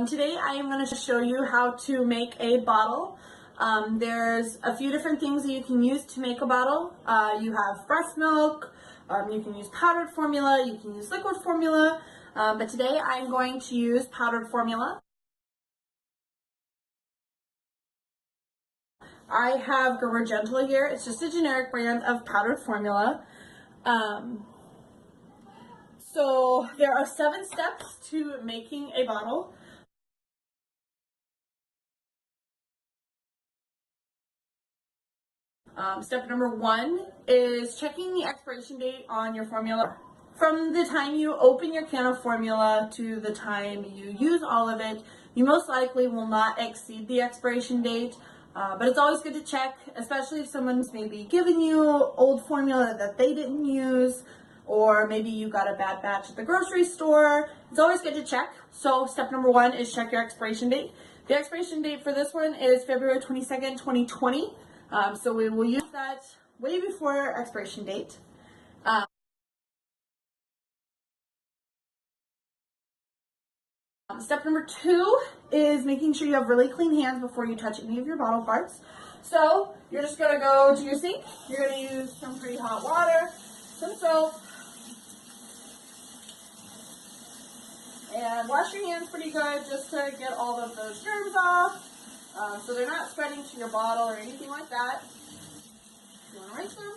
Today I am going to show you how to make a bottle. There's a few different things that you can use to make a bottle. You have breast milk, you can use powdered formula, you can use liquid formula, but today I'm going to use powdered formula. I have Gerber Gentle here. It's just a generic brand of powdered formula. So there are 7 steps to making a bottle. Step number 1 is checking the expiration date on your formula. From the time you open your can of formula to the time you use all of it, you most likely will not exceed the expiration date, but it's always good to check, especially if someone's maybe giving you old formula that they didn't use, or maybe you got a bad batch at the grocery store. It's always good to check. So step number 1 is check your expiration date. The expiration date for this one is February 22nd, 2020. So we will use that way before expiration date. Step number 2 is making sure you have really clean hands before you touch any of your bottle parts. So you're just going to go to your sink. You're going to use some pretty hot water, some soap, and wash your hands pretty good just to get all of those germs off. So they're not spreading to your bottle or anything like that. You want to rinse them.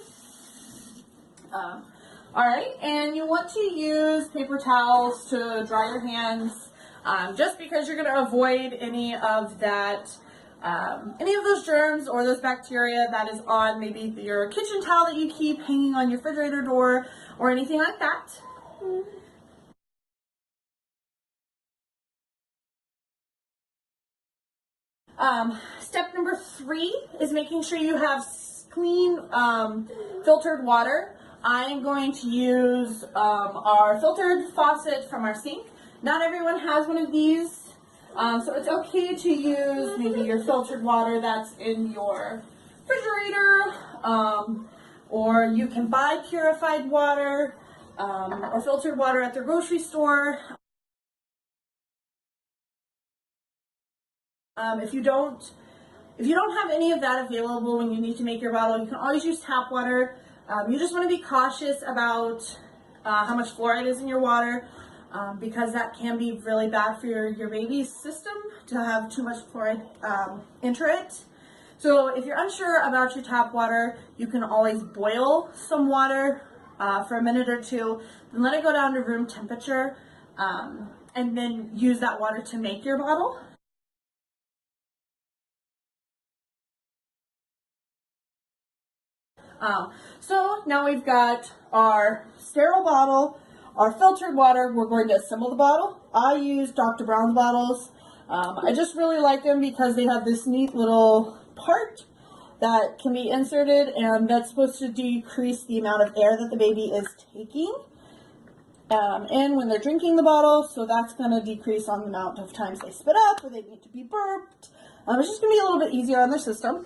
Alright, and you want to use paper towels to dry your hands, just because you're going to avoid any of those germs or those bacteria that is on maybe your kitchen towel that you keep hanging on your refrigerator door or anything like that. Step number 3 is making sure you have clean filtered water. I'm going to use our filtered faucet from our sink. Not everyone has one of these, so it's okay to use maybe your filtered water that's in your refrigerator, or you can buy purified water or filtered water at the grocery store. If you don't have any of that available when you need to make your bottle, you can always use tap water. You just want to be cautious about how much fluoride is in your water, because that can be really bad for your baby's system to have too much fluoride enter it. So if you're unsure about your tap water, you can always boil some water for a minute or two, then let it go down to room temperature, and then use that water to make your bottle. So now we've got our sterile bottle, our filtered water. We're going to assemble the bottle. I use Dr. Brown's bottles. I just really like them because they have this neat little part that can be inserted, and that's supposed to decrease the amount of air that the baby is taking in when they're drinking the bottle. So that's going to decrease on the amount of times they spit up or they need to be burped. It's just going to be a little bit easier on their system.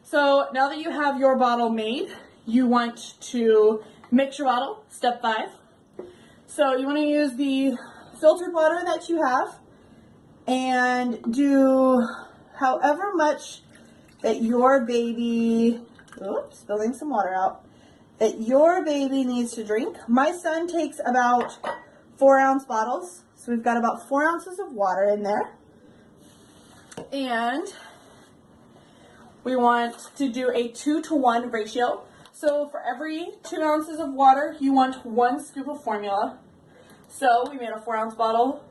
So now that you have your bottle made, you want to mix your bottle, step 5. So you want to use the filtered water that you have and do however much that your baby, oops, spilling some water out, that your baby needs to drink. My son takes about 4-ounce bottles, so we've got about 4 ounces of water in there. And we want to do a 2-to-1 ratio. So for every 2 ounces of water, you want 1 scoop of formula. So we made a 4-ounce bottle.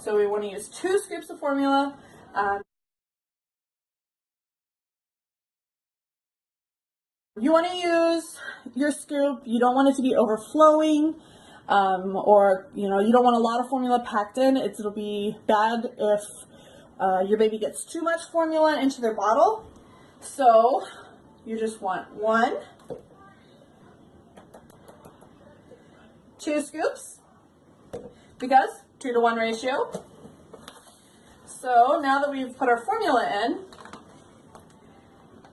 So we want to use 2 scoops of formula. You want to use your scoop. You don't want it to be overflowing, or you don't want a lot of formula packed in. It'll be bad if your baby gets too much formula into their bottle. So you just want 1, 2 scoops, because 2-to-1 ratio. So now that we've put our formula in,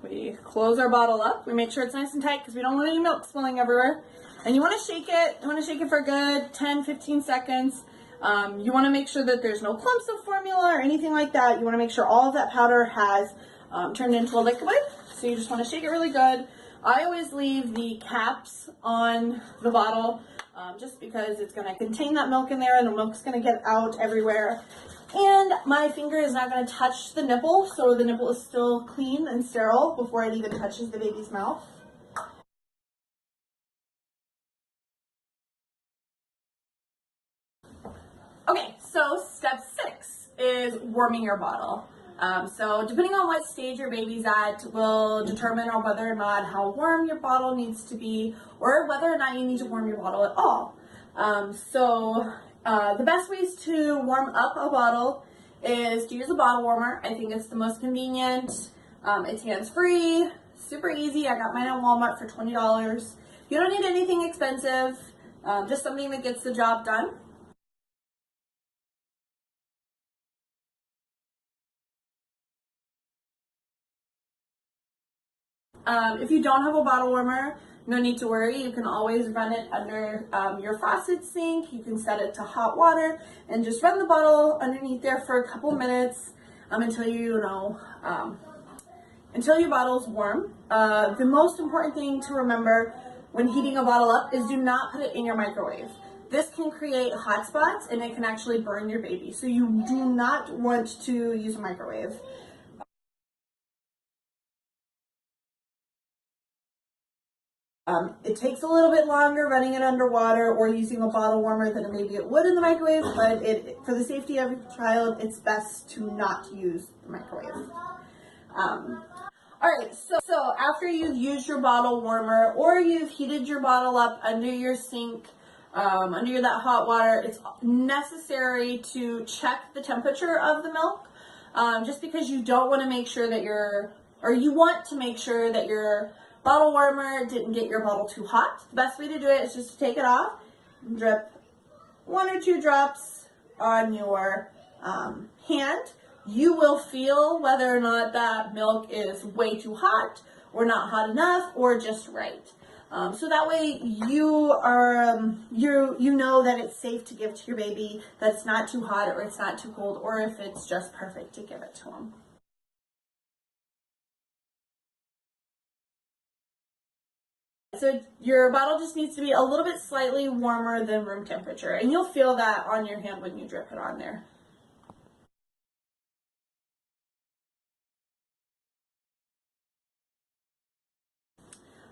we close our bottle up. We make sure it's nice and tight because we don't want any milk spilling everywhere. And you want to shake it. You want to shake it for a good 10-15 seconds. You want to make sure that there's no clumps of formula or anything like that. You want to make sure all of that powder has turned into a liquid. So you just want to shake it really good. I always leave the caps on the bottle just because it's going to contain that milk in there and the milk's going to get out everywhere. And my finger is not going to touch the nipple, so the nipple is still clean and sterile before it even touches the baby's mouth. Okay, so step 6 is warming your bottle. So depending on what stage your baby's at will determine on whether or not how warm your bottle needs to be or whether or not you need to warm your bottle at all. The best ways to warm up a bottle is to use a bottle warmer. I think it's the most convenient. It's hands-free, super easy. I got mine at Walmart for $20. You don't need anything expensive, just something that gets the job done. If you don't have a bottle warmer, no need to worry. You can always run it under your faucet sink. You can set it to hot water and just run the bottle underneath there for a couple minutes until until your bottle's warm. The most important thing to remember when heating a bottle up is do not put it in your microwave. This can create hot spots and it can actually burn your baby. So you do not want to use a microwave. It takes a little bit longer running it underwater or using a bottle warmer than maybe it would in the microwave, but for the safety of your child, it's best to not use the microwave. Alright, so after you've used your bottle warmer or you've heated your bottle up under your sink, under that hot water, it's necessary to check the temperature of the milk, just because you don't want to make sure that you want to make sure that your bottle warmer didn't get your bottle too hot. The best way to do it is just to take it off, drip 1 or 2 drops on your hand. You will feel whether or not that milk is way too hot or not hot enough or just right. So that way you know that it's safe to give to your baby, that it's not too hot or it's not too cold, or if it's just perfect to give it to them. So your bottle just needs to be a little bit slightly warmer than room temperature, and you'll feel that on your hand when you drip it on there.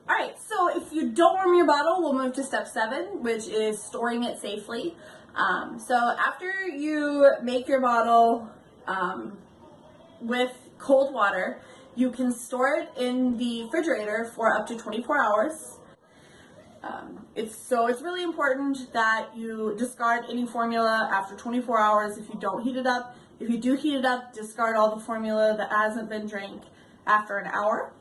Alright, so if you don't warm your bottle, we'll move to step 7, which is storing it safely. So after you make your bottle with cold water, you can store it in the refrigerator for up to 24 hours. It's really important that you discard any formula after 24 hours if you don't heat it up. If you do heat it up, discard all the formula that hasn't been drank after an hour.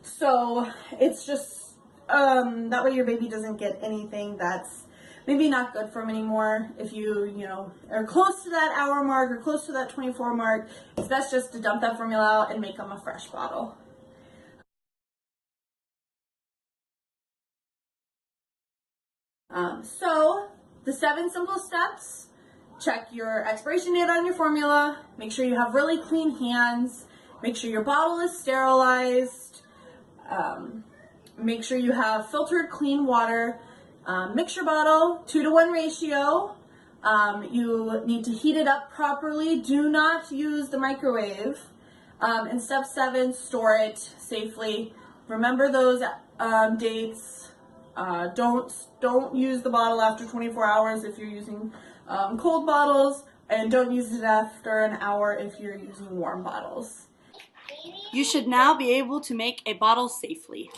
So it's just that way your baby doesn't get anything that's maybe not good for them anymore. If you are close to that hour mark or close to that 24 mark, it's best just to dump that formula out and make them a fresh bottle. So the 7 simple steps: check your expiration date on your formula, make sure you have really clean hands, make sure your bottle is sterilized, make sure you have filtered clean water, mix your bottle 2-to-1 ratio. You need to heat it up properly. Do not use the microwave. And step 7, store it safely. Remember those dates. Don't use the bottle after 24 hours if you're using cold bottles, and don't use it after an hour if you're using warm bottles. You should now be able to make a bottle safely.